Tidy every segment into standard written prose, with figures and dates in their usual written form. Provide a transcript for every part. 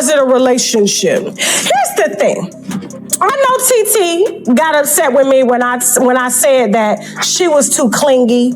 was it a relationship? Here's the thing. I know TT got upset with me when I said that she was too clingy.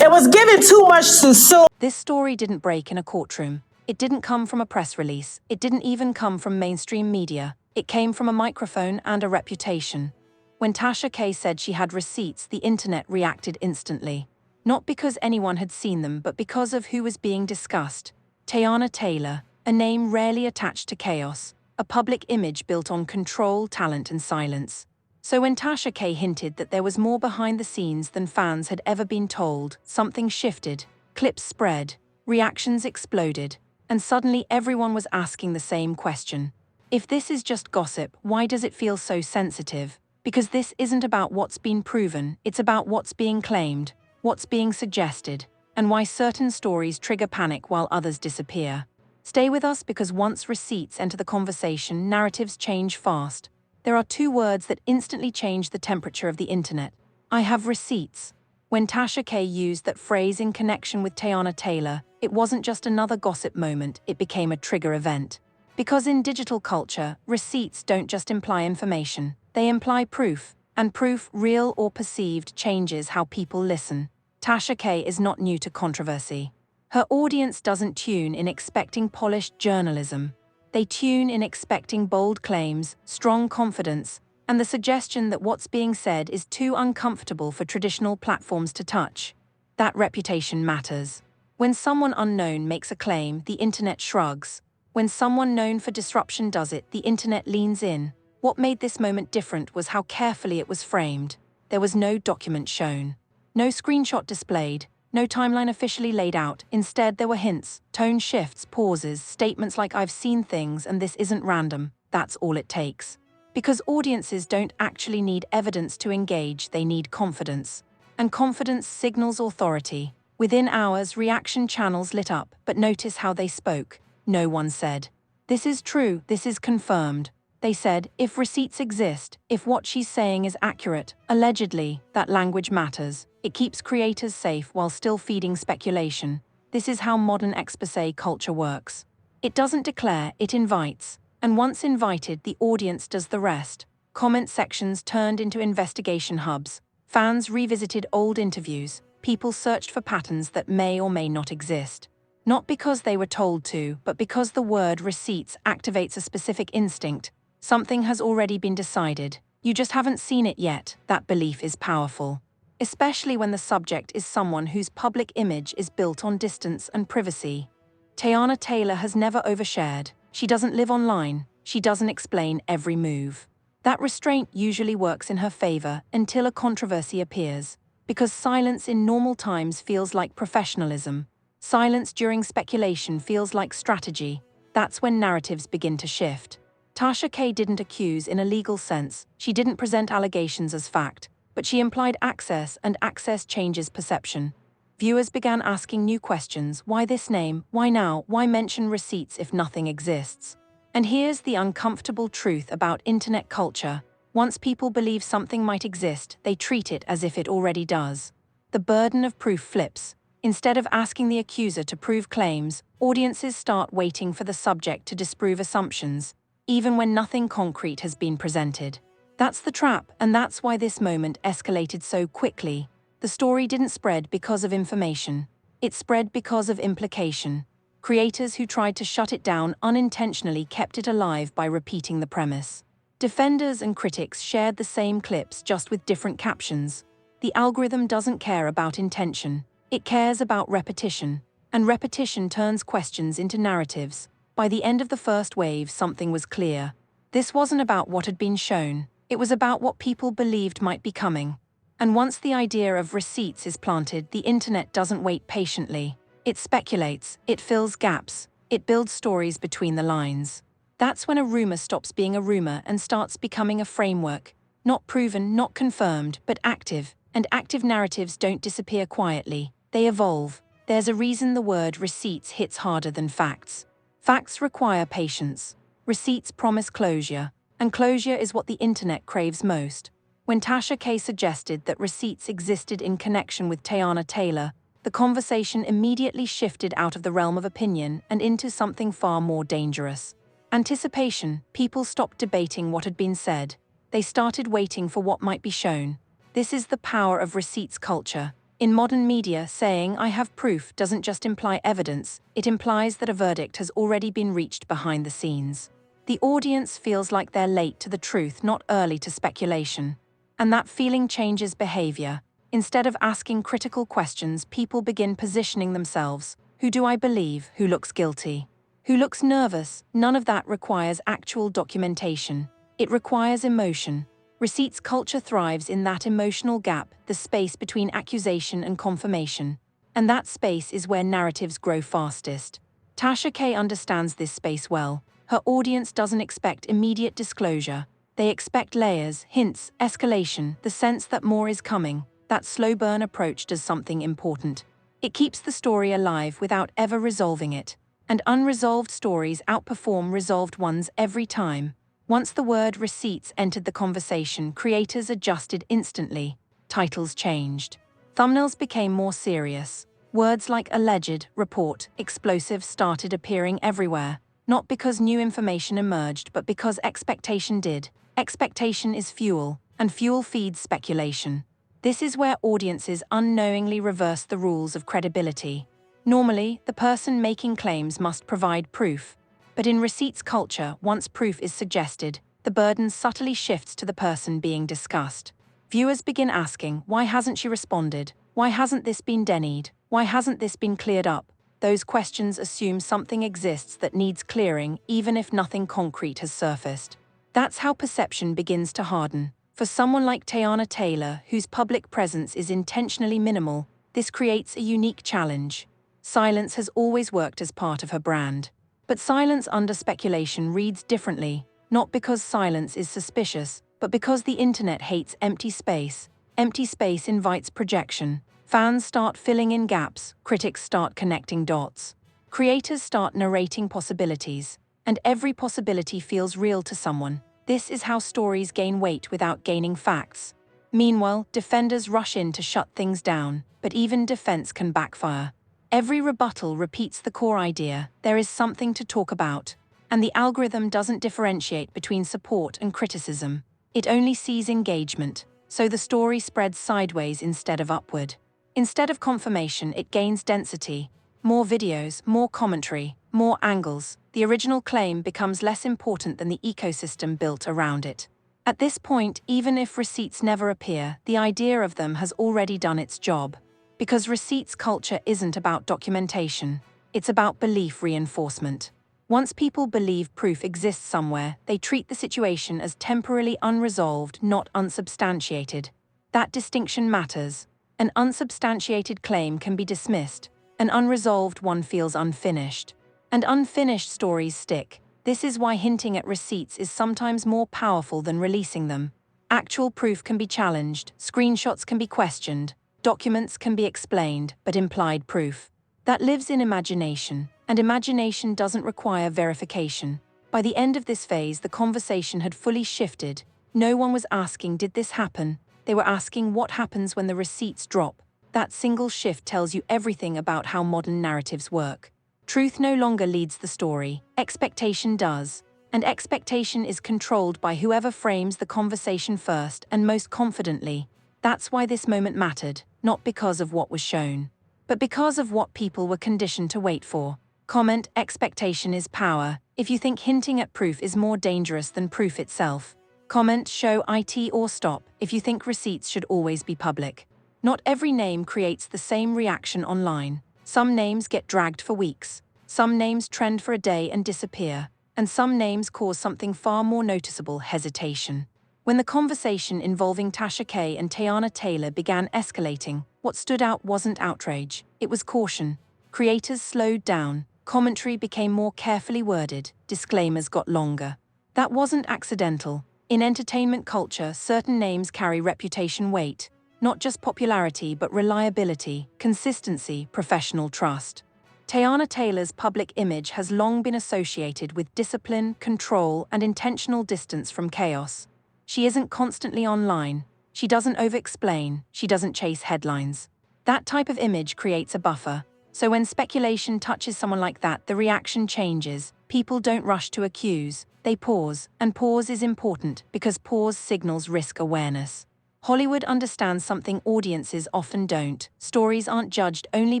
It was given too much too soon. This story didn't break in a courtroom. It didn't come from a press release. It didn't even come from mainstream media. It came from a microphone and a reputation. When Tasha K said she had receipts, the internet reacted instantly. Not because anyone had seen them, but because of who was being discussed. Teyana Taylor, a name rarely attached to chaos, a public image built on control, talent, and silence. So when Tasha K hinted that there was more behind the scenes than fans had ever been told, something shifted. Clips spread, reactions exploded, and suddenly everyone was asking the same question. If this is just gossip, why does it feel so sensitive? Because this isn't about what's been proven, it's about what's being claimed, what's being suggested, and why certain stories trigger panic while others disappear. Stay with us because once receipts enter the conversation, narratives change fast. There are two words that instantly change the temperature of the internet. I have receipts. When Tasha K used that phrase in connection with Teyana Taylor, it wasn't just another gossip moment, it became a trigger event. Because in digital culture, receipts don't just imply information, they imply proof, and proof, real or perceived, changes how people listen. Tasha K is not new to controversy. Her audience doesn't tune in expecting polished journalism. They tune in expecting bold claims, strong confidence, and the suggestion that what's being said is too uncomfortable for traditional platforms to touch. That reputation matters. When someone unknown makes a claim, the internet shrugs. When someone known for disruption does it, the internet leans in. What made this moment different was how carefully it was framed. There was no document shown, no screenshot displayed, no timeline officially laid out. Instead, there were hints, tone shifts, pauses, statements like "I've seen things and this isn't random." That's all it takes. Because audiences don't actually need evidence to engage, they need confidence. And confidence signals authority. Within hours, reaction channels lit up, but notice how they spoke. No one said, "This is true, this is confirmed." They said, "If receipts exist, if what she's saying is accurate, allegedly." That language matters. It keeps creators safe while still feeding speculation. This is how modern exposé culture works. It doesn't declare, it invites. And once invited, the audience does the rest. Comment sections turned into investigation hubs. Fans revisited old interviews. People searched for patterns that may or may not exist. Not because they were told to, but because the word receipts activates a specific instinct. Something has already been decided. You just haven't seen it yet. That belief is powerful. Especially when the subject is someone whose public image is built on distance and privacy. Teyana Taylor has never overshared. She doesn't live online. She doesn't explain every move. That restraint usually works in her favor until a controversy appears. Because silence in normal times feels like professionalism. Silence during speculation feels like strategy. That's when narratives begin to shift. Tasha K didn't accuse in a legal sense. She didn't present allegations as fact. But she implied access, and access changes perception. Viewers began asking new questions. Why this name? Why now? Why mention receipts if nothing exists? And here's the uncomfortable truth about internet culture. Once people believe something might exist, they treat it as if it already does. The burden of proof flips. Instead of asking the accuser to prove claims, audiences start waiting for the subject to disprove assumptions, even when nothing concrete has been presented. That's the trap, and that's why this moment escalated so quickly. The story didn't spread because of information. It spread because of implication. Creators who tried to shut it down unintentionally kept it alive by repeating the premise. Defenders and critics shared the same clips, just with different captions. The algorithm doesn't care about intention. It cares about repetition. And repetition turns questions into narratives. By the end of the first wave, something was clear. This wasn't about what had been shown. It was about what people believed might be coming. And once the idea of receipts is planted, the internet doesn't wait patiently. It speculates, it fills gaps, it builds stories between the lines. That's when a rumor stops being a rumor and starts becoming a framework. Not proven, not confirmed, but active. And active narratives don't disappear quietly. They evolve. There's a reason the word receipts hits harder than facts. Facts require patience. Receipts promise closure. And closure is what the internet craves most. When Tasha K suggested that receipts existed in connection with Teyana Taylor, the conversation immediately shifted out of the realm of opinion and into something far more dangerous. Anticipation, people stopped debating what had been said. They started waiting for what might be shown. This is the power of receipts culture. In modern media, saying "I have proof" doesn't just imply evidence, it implies that a verdict has already been reached behind the scenes. The audience feels like they're late to the truth, not early to speculation. And that feeling changes behavior. Instead of asking critical questions, people begin positioning themselves. Who do I believe? Who looks guilty? Who looks nervous? None of that requires actual documentation. It requires emotion. Receipts culture thrives in that emotional gap, the space between accusation and confirmation. And that space is where narratives grow fastest. Tasha K understands this space well. Her audience doesn't expect immediate disclosure. They expect layers, hints, escalation, the sense that more is coming. That slow burn approach does something important. It keeps the story alive without ever resolving it. And unresolved stories outperform resolved ones every time. Once the word receipts entered the conversation, creators adjusted instantly. Titles changed. Thumbnails became more serious. Words like alleged, report, explosive started appearing everywhere. Not because new information emerged, but because expectation did. Expectation is fuel, and fuel feeds speculation. This is where audiences unknowingly reverse the rules of credibility. Normally, the person making claims must provide proof. But in receipts culture, once proof is suggested, the burden subtly shifts to the person being discussed. Viewers begin asking, why hasn't she responded? Why hasn't this been denied? Why hasn't this been cleared up? Those questions assume something exists that needs clearing, even if nothing concrete has surfaced. That's how perception begins to harden. For someone like Teyana Taylor, whose public presence is intentionally minimal, this creates a unique challenge. Silence has always worked as part of her brand. But silence under speculation reads differently, not because silence is suspicious, but because the internet hates empty space. Empty space invites projection. Fans start filling in gaps, critics start connecting dots. Creators start narrating possibilities, and every possibility feels real to someone. This is how stories gain weight without gaining facts. Meanwhile, defenders rush in to shut things down, but even defense can backfire. Every rebuttal repeats the core idea: there is something to talk about. And the algorithm doesn't differentiate between support and criticism. It only sees engagement, so the story spreads sideways instead of upward. Instead of confirmation, it gains density. More videos, more commentary, more angles. The original claim becomes less important than the ecosystem built around it. At this point, even if receipts never appear, the idea of them has already done its job. Because receipts culture isn't about documentation, it's about belief reinforcement. Once people believe proof exists somewhere, they treat the situation as temporarily unresolved, not unsubstantiated. That distinction matters. An unsubstantiated claim can be dismissed. An unresolved one feels unfinished. And unfinished stories stick. This is why hinting at receipts is sometimes more powerful than releasing them. Actual proof can be challenged, screenshots can be questioned, documents can be explained, but implied proof, that lives in imagination, and imagination doesn't require verification. By the end of this phase, the conversation had fully shifted. No one was asking, did this happen? They were asking, what happens when the receipts drop? That single shift tells you everything about how modern narratives work. Truth no longer leads the story, expectation does. And expectation is controlled by whoever frames the conversation first and most confidently. That's why this moment mattered, not because of what was shown, but because of what people were conditioned to wait for. Comment: expectation is power. If you think hinting at proof is more dangerous than proof itself. Comment: show it or stop, if you think receipts should always be public. Not every name creates the same reaction online. Some names get dragged for weeks. Some names trend for a day and disappear. And some names cause something far more noticeable: hesitation. When the conversation involving Tasha K and Teyana Taylor began escalating, what stood out wasn't outrage, it was caution. Creators slowed down, commentary became more carefully worded, disclaimers got longer. That wasn't accidental. In entertainment culture, certain names carry reputation weight, not just popularity but reliability, consistency, professional trust. Teyana Taylor's public image has long been associated with discipline, control, and intentional distance from chaos. She isn't constantly online. She doesn't over-explain. She doesn't chase headlines. That type of image creates a buffer. So when speculation touches someone like that, the reaction changes. People don't rush to accuse, they pause, and pause is important because pause signals risk awareness. Hollywood understands something audiences often don't. Stories aren't judged only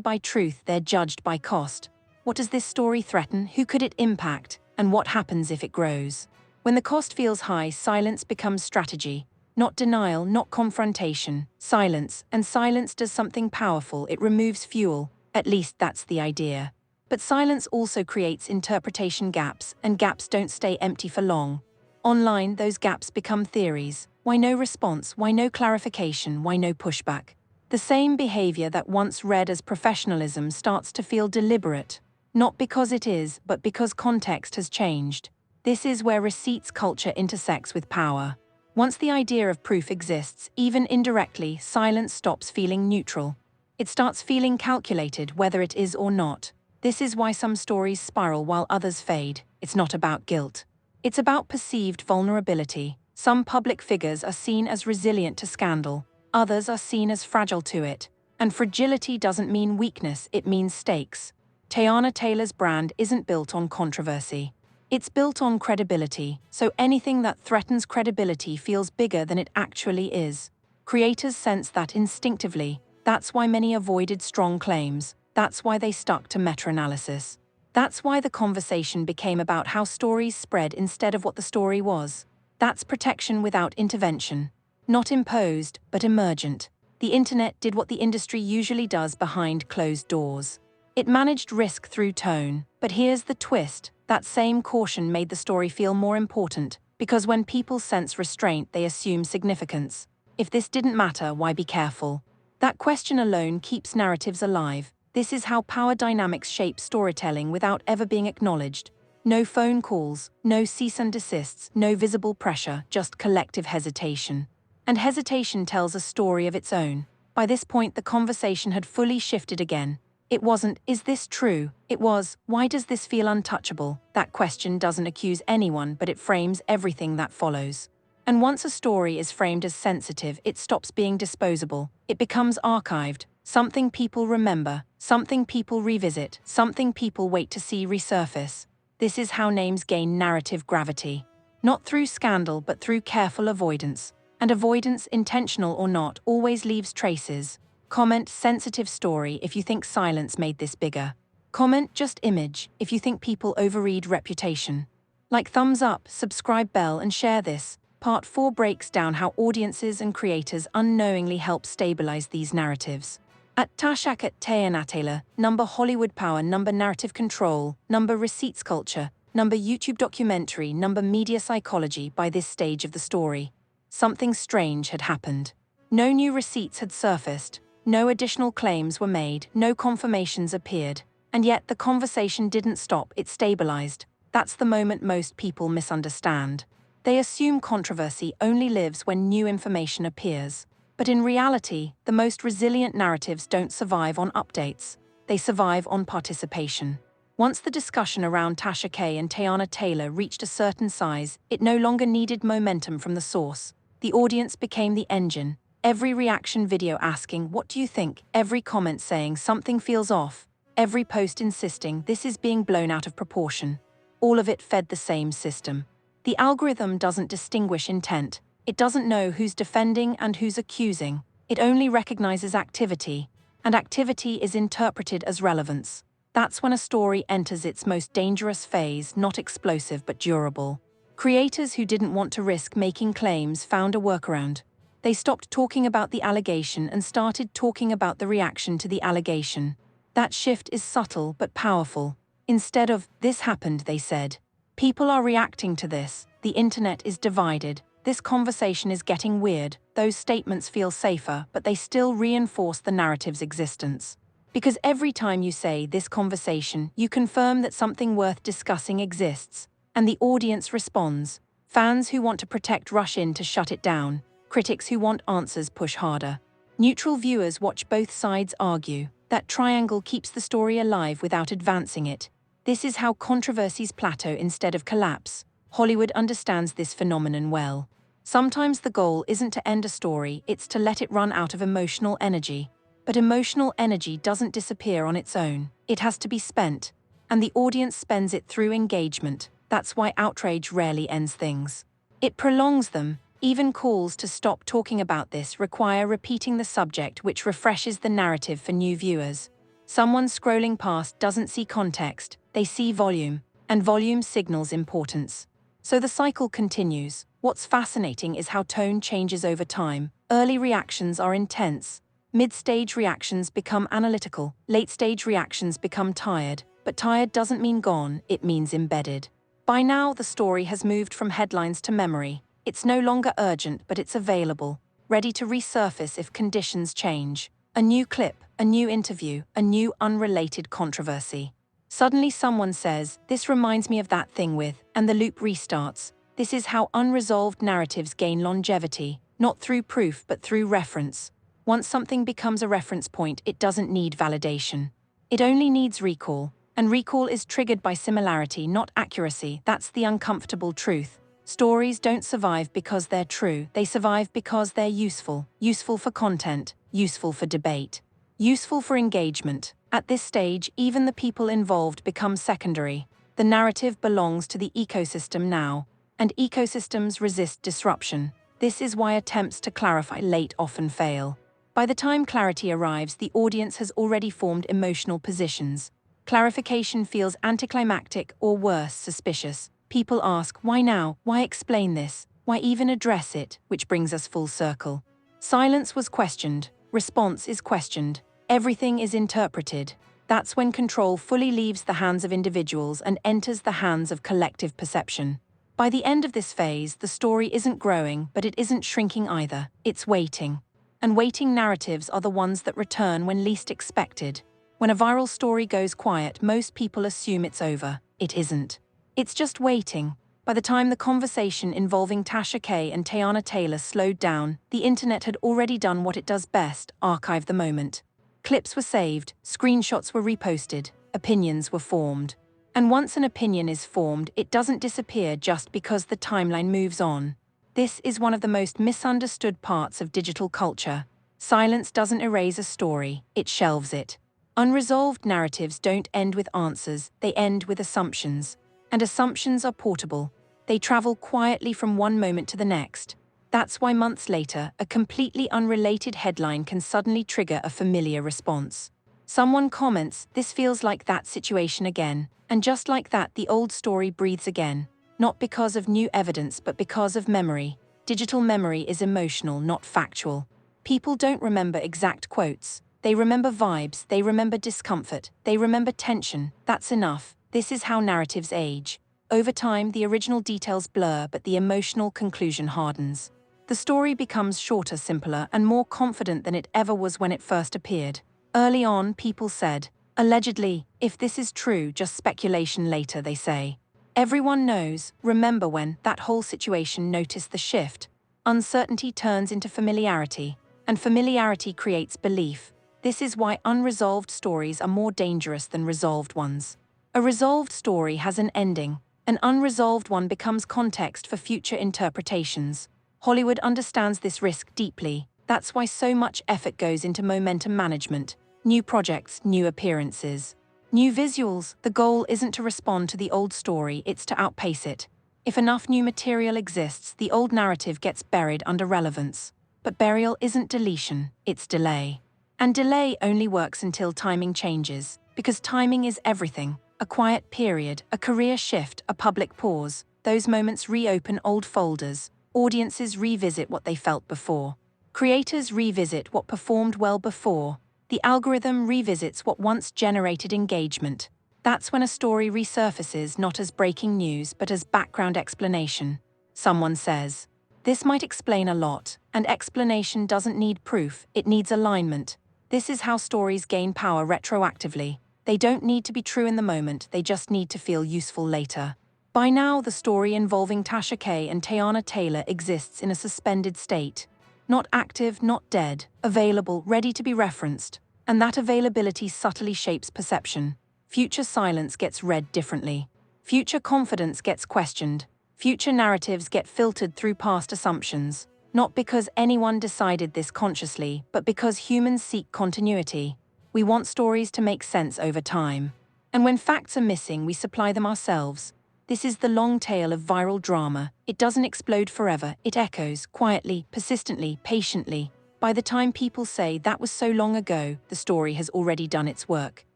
by truth, they're judged by cost. What does this story threaten? Who could it impact? And what happens if it grows? When the cost feels high, silence becomes strategy. Not denial, not confrontation. Silence. And silence does something powerful. It removes fuel. At least that's the idea. But silence also creates interpretation gaps, and gaps don't stay empty for long. Online, those gaps become theories. Why no response? Why no clarification? Why no pushback? The same behavior that once read as professionalism starts to feel deliberate. Not because it is, but because context has changed. This is where receipts culture intersects with power. Once the idea of proof exists, even indirectly, silence stops feeling neutral. It starts feeling calculated, whether it is or not. This is why some stories spiral while others fade. It's not about guilt. It's about perceived vulnerability. Some public figures are seen as resilient to scandal. Others are seen as fragile to it. And fragility doesn't mean weakness, it means stakes. Teyana Taylor's brand isn't built on controversy. It's built on credibility, so anything that threatens credibility feels bigger than it actually is. Creators sense that instinctively. That's why many avoided strong claims. That's why they stuck to meta-analysis. That's why the conversation became about how stories spread instead of what the story was. That's protection without intervention. Not imposed, but emergent. The internet did what the industry usually does behind closed doors. It managed risk through tone. But here's the twist. That same caution made the story feel more important, because when people sense restraint, they assume significance. If this didn't matter, why be careful? That question alone keeps narratives alive. This is how power dynamics shape storytelling without ever being acknowledged. No phone calls, no cease and desists, no visible pressure, just collective hesitation. And hesitation tells a story of its own. By this point, the conversation had fully shifted again. It wasn't, is this true? It was, why does this feel untouchable? That question doesn't accuse anyone, but it frames everything that follows. And once a story is framed as sensitive, it stops being disposable. It becomes archived. Something people remember, something people revisit, something people wait to see resurface. This is how names gain narrative gravity. Not through scandal, but through careful avoidance. And avoidance, intentional or not, always leaves traces. Comment sensitive story if you think silence made this bigger. Comment just image if you think people overread reputation. Like thumbs up, subscribe bell and share this. Part 4 breaks down how audiences and creators unknowingly help stabilize these narratives. At Tasha at Teyana Taylor, number Hollywood power, number narrative control, number receipts culture, number YouTube documentary, number media psychology. By this stage of the story, something strange had happened. No new receipts had surfaced, no additional claims were made, no confirmations appeared. And yet the conversation didn't stop, it stabilized. That's the moment most people misunderstand. They assume controversy only lives when new information appears. But in reality, the most resilient narratives don't survive on updates. They survive on participation. Once the discussion around Tasha K and Teyana Taylor reached a certain size, it no longer needed momentum from the source. The audience became the engine. Every reaction video asking, "What do you think?" Every comment saying something feels off. Every post insisting this is being blown out of proportion. All of it fed the same system. The algorithm doesn't distinguish intent. It doesn't know who's defending and who's accusing. It only recognizes activity, and activity is interpreted as relevance. That's when a story enters its most dangerous phase, not explosive but durable. Creators who didn't want to risk making claims found a workaround. They stopped talking about the allegation and started talking about the reaction to the allegation. That shift is subtle but powerful. Instead of, "This happened," they said, "People are reacting to this. The internet is divided. This conversation is getting weird." Those statements feel safer, but they still reinforce the narrative's existence. Because every time you say "this conversation," you confirm that something worth discussing exists. And the audience responds. Fans who want to protect rush in to shut it down. Critics who want answers push harder. Neutral viewers watch both sides argue. That triangle keeps the story alive without advancing it. This is how controversies plateau instead of collapse. Hollywood understands this phenomenon well. Sometimes the goal isn't to end a story, it's to let it run out of emotional energy. But emotional energy doesn't disappear on its own. It has to be spent. and the audience spends it through engagement. That's why outrage rarely ends things. It prolongs them. Even calls to stop talking about this require repeating the subject, which refreshes the narrative for new viewers. Someone scrolling past doesn't see context, they see volume, and volume signals importance. So the cycle continues. What's fascinating is how tone changes over time. Early reactions are intense. Mid-stage reactions become analytical. Late-stage reactions become tired. But tired doesn't mean gone, it means embedded. By now, the story has moved from headlines to memory. It's no longer urgent, but it's available, ready to resurface if conditions change. A new clip, a new interview, a new unrelated controversy. Suddenly someone says, "This reminds me of that thing with," and the loop restarts. This is how unresolved narratives gain longevity, not through proof but through reference. Once something becomes a reference point, it doesn't need validation. It only needs recall, and recall is triggered by similarity, not accuracy. That's the uncomfortable truth. Stories don't survive because they're true, they survive because they're useful. Useful for content, useful for debate, useful for engagement. At this stage, even the people involved become secondary. The narrative belongs to the ecosystem now, and ecosystems resist disruption. This is why attempts to clarify late often fail. By the time clarity arrives, the audience has already formed emotional positions. Clarification feels anticlimactic or worse, suspicious. People ask, why now? Why explain this? Why even address it? Which brings us full circle. Silence was questioned. Response is questioned. Everything is interpreted. That's when control fully leaves the hands of individuals and enters the hands of collective perception. By the end of this phase, the story isn't growing, but it isn't shrinking either. It's waiting. And waiting narratives are the ones that return when least expected. When a viral story goes quiet, most people assume it's over. It isn't. It's just waiting. By the time the conversation involving Tasha K and Teyana Taylor slowed down, the internet had already done what it does best: archive the moment. Clips were saved, screenshots were reposted, opinions were formed. And once an opinion is formed, it doesn't disappear just because the timeline moves on. This is one of the most misunderstood parts of digital culture. Silence doesn't erase a story, it shelves it. Unresolved narratives don't end with answers, they end with assumptions. And assumptions are portable. They travel quietly from one moment to the next. That's why months later, a completely unrelated headline can suddenly trigger a familiar response. Someone comments, "This feels like that situation again," and just like that, the old story breathes again. Not because of new evidence, but because of memory. Digital memory is emotional, not factual. People don't remember exact quotes. They remember vibes, they remember discomfort, they remember tension. That's enough. This is how narratives age. Over time, the original details blur, but the emotional conclusion hardens. The story becomes shorter, simpler, and more confident than it ever was when it first appeared. Early on, people said, allegedly, if this is true, just speculation later, they say. Everyone knows, remember when, that whole situation noticed the shift. Uncertainty turns into familiarity, and familiarity creates belief. This is why unresolved stories are more dangerous than resolved ones. A resolved story has an ending. An unresolved one becomes context for future interpretations. Hollywood understands this risk deeply. That's why so much effort goes into momentum management. New projects, new appearances, new visuals. The goal isn't to respond to the old story, it's to outpace it. If enough new material exists, the old narrative gets buried under relevance. But burial isn't deletion, it's delay. And delay only works until timing changes, because timing is everything. A quiet period, a career shift, a public pause. Those moments reopen old folders. Audiences revisit what they felt before. Creators revisit what performed well before. The algorithm revisits what once generated engagement. That's when a story resurfaces not as breaking news but as background explanation. Someone says, "This might explain a lot," and explanation doesn't need proof, it needs alignment. This is how stories gain power retroactively. They don't need to be true in the moment, they just need to feel useful later. By now, the story involving Tasha K and Teyana Taylor exists in a suspended state. Not active, not dead, available, ready to be referenced. And that availability subtly shapes perception. Future silence gets read differently. Future confidence gets questioned. Future narratives get filtered through past assumptions. Not because anyone decided this consciously, but because humans seek continuity. We want stories to make sense over time. And when facts are missing, we supply them ourselves. This is the long tail of viral drama. It doesn't explode forever, it echoes, quietly, persistently, patiently. By the time people say that was so long ago, the story has already done its work.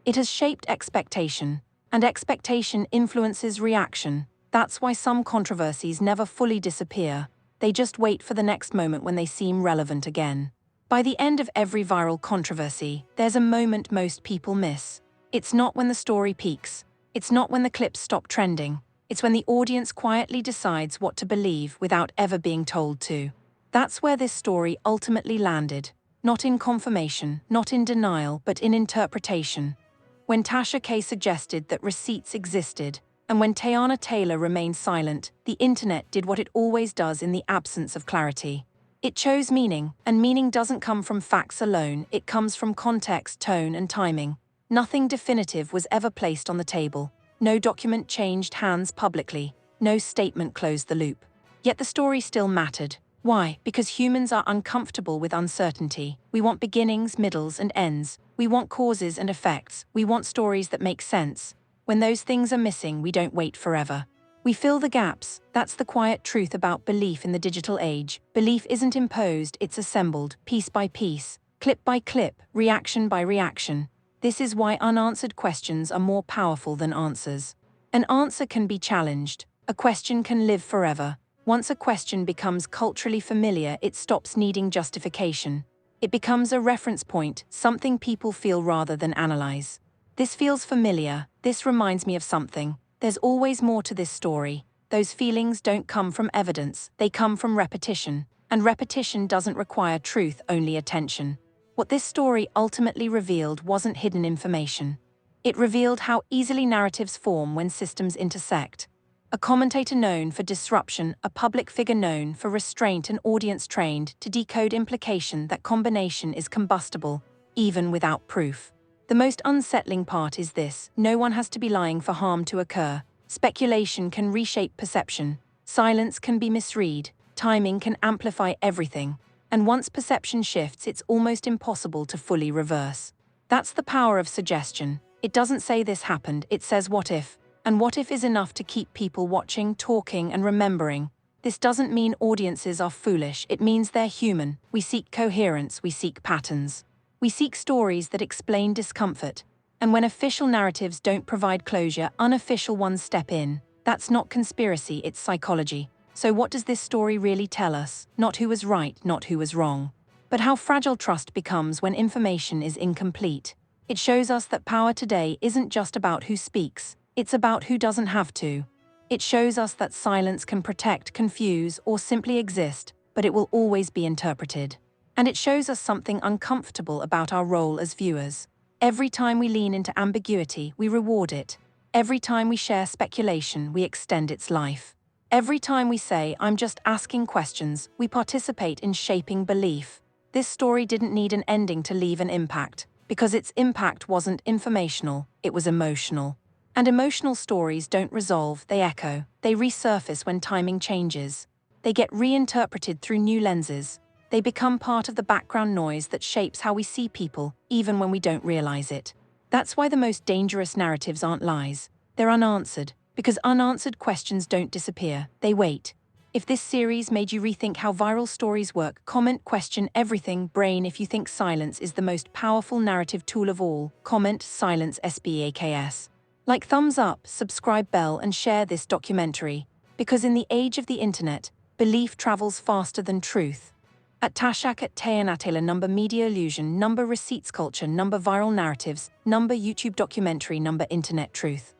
It has shaped expectation, and expectation influences reaction. That's why some controversies never fully disappear. They just wait for the next moment when they seem relevant again. By the end of every viral controversy, there's a moment most people miss. It's not when the story peaks. It's not when the clips stop trending. It's when the audience quietly decides what to believe without ever being told to. That's where this story ultimately landed. Not in confirmation, not in denial, but in interpretation. When Tasha K suggested that receipts existed, and when Teyana Taylor remained silent, the internet did what it always does in the absence of clarity. It chose meaning, and meaning doesn't come from facts alone, it comes from context, tone, and timing. Nothing definitive was ever placed on the table. No document changed hands publicly. No statement closed the loop. Yet the story still mattered. Why? Because humans are uncomfortable with uncertainty. We want beginnings, middles, and ends. We want causes and effects. We want stories that make sense. When those things are missing, we don't wait forever. We fill the gaps. That's the quiet truth about belief in the digital age. Belief isn't imposed, it's assembled, piece by piece, clip by clip, reaction by reaction. This is why unanswered questions are more powerful than answers. An answer can be challenged. A question can live forever. Once a question becomes culturally familiar, it stops needing justification. It becomes a reference point, something people feel rather than analyze. This feels familiar. This reminds me of something. There's always more to this story. Those feelings don't come from evidence, they come from repetition. And repetition doesn't require truth, only attention. What this story ultimately revealed wasn't hidden information. It revealed how easily narratives form when systems intersect. A commentator known for disruption, a public figure known for restraint, an audience trained to decode implication. That combination is combustible, even without proof. The most unsettling part is this: no one has to be lying for harm to occur. Speculation can reshape perception. Silence can be misread. Timing can amplify everything. And once perception shifts, it's almost impossible to fully reverse. That's the power of suggestion. It doesn't say this happened, it says what if. And what if is enough to keep people watching, talking, and remembering. This doesn't mean audiences are foolish, it means they're human. We seek coherence, we seek patterns. We seek stories that explain discomfort. And when official narratives don't provide closure, unofficial ones step in. That's not conspiracy, it's psychology. So what does this story really tell us? Not who was right, not who was wrong, but how fragile trust becomes when information is incomplete. It shows us that power today isn't just about who speaks, it's about who doesn't have to. It shows us that silence can protect, confuse, or simply exist, but it will always be interpreted. And it shows us something uncomfortable about our role as viewers. Every time we lean into ambiguity, we reward it. Every time we share speculation, we extend its life. Every time we say, "I'm just asking questions," we participate in shaping belief. This story didn't need an ending to leave an impact, because its impact wasn't informational, it was emotional. And emotional stories don't resolve, they echo. They resurface when timing changes. They get reinterpreted through new lenses. They become part of the background noise that shapes how we see people, even when we don't realize it. That's why the most dangerous narratives aren't lies. They're unanswered, because unanswered questions don't disappear, they wait. If this series made you rethink how viral stories work, comment, question everything, brain. If you think silence is the most powerful narrative tool of all, comment silence SBAKS. Like, thumbs up, subscribe, bell, and share this documentary. Because in the age of the internet, belief travels faster than truth. At Tasha, at Teyana Taylor, number media illusion, number receipts culture, number viral narratives, number YouTube documentary, number internet truth.